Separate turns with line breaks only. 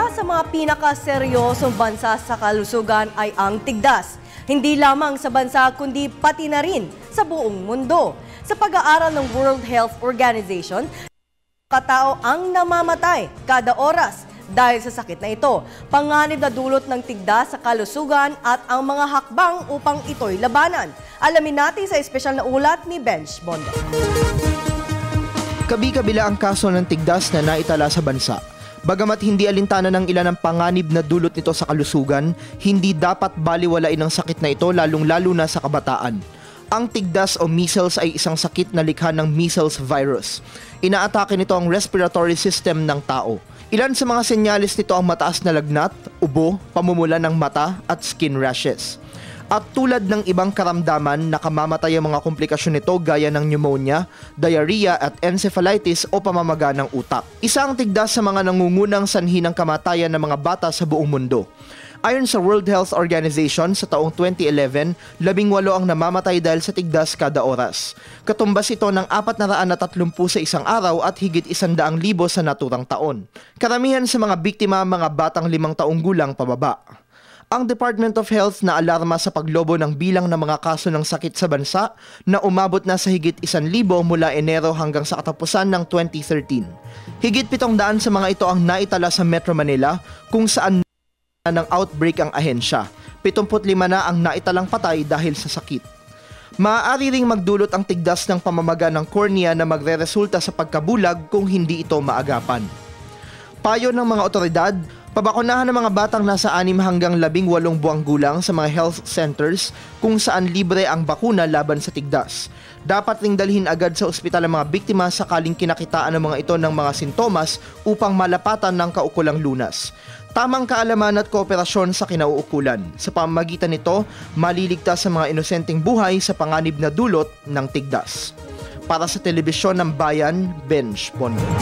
Isa sa mga pinakaseryosong bansa sa kalusugan ay ang tigdas. Hindi lamang sa bansa kundi pati na rin sa buong mundo. Sa pag-aaral ng World Health Organization, katao ang namamatay kada oras dahil sa sakit na ito. Panganib na dulot ng tigdas sa kalusugan at ang mga hakbang upang ito'y labanan. Alamin natin sa espesyal na ulat ni Benj Bondo.
Kabi-kabila ang kaso ng tigdas na naitala sa bansa. Bagamat hindi alintana ng ilan ang panganib na dulot nito sa kalusugan, hindi dapat baliwalain ang sakit na ito lalong-lalo na sa kabataan. Ang tigdas o measles ay isang sakit na likha ng measles virus. Inaatake nito ang respiratory system ng tao. Ilan sa mga senyales nito ang mataas na lagnat, ubo, pamumula ng mata at skin rashes. At tulad ng ibang karamdaman, nakamamatay ang mga komplikasyon nito gaya ng pneumonia, diarrhea at encephalitis o pamamaga ng utak. Isa ang tigdas sa mga nangungunang sanhi ng kamatayan ng mga bata sa buong mundo. Ayon sa World Health Organization, sa taong 2011, 18 ang namamatay dahil sa tigdas kada oras. Katumbas ito ng 430 sa isang araw at higit 100,000 sa naturang taon. Karamihan sa mga biktima mga batang 5 taong gulang pababa. Ang Department of Health na alarma sa paglobo ng bilang ng mga kaso ng sakit sa bansa na umabot na sa higit 1,000 mula Enero hanggang sa katapusan ng 2013. Higit 700 sa mga ito ang naitala sa Metro Manila kung saan ng outbreak ang ahensya. 75 na ang naitalang patay dahil sa sakit. Maaari ring magdulot ang tigdas ng pamamaga ng cornea na magreresulta sa pagkabulag kung hindi ito maagapan. Payo ng mga otoridad, pabakunahan ng mga batang nasa 6 hanggang 18 buwang gulang sa mga health centers kung saan libre ang bakuna laban sa tigdas. Dapat ring dalhin agad sa ospital ang mga biktima sakaling kinakitaan ng mga ito ng mga sintomas upang malapatan ng kaukulang lunas. Tamang kaalaman at kooperasyon sa kinauukulan. Sa pamamagitan nito, maliligtas sa mga inosenteng buhay sa panganib na dulot ng tigdas. Para sa Telebisyon ng Bayan, Benj Bondo.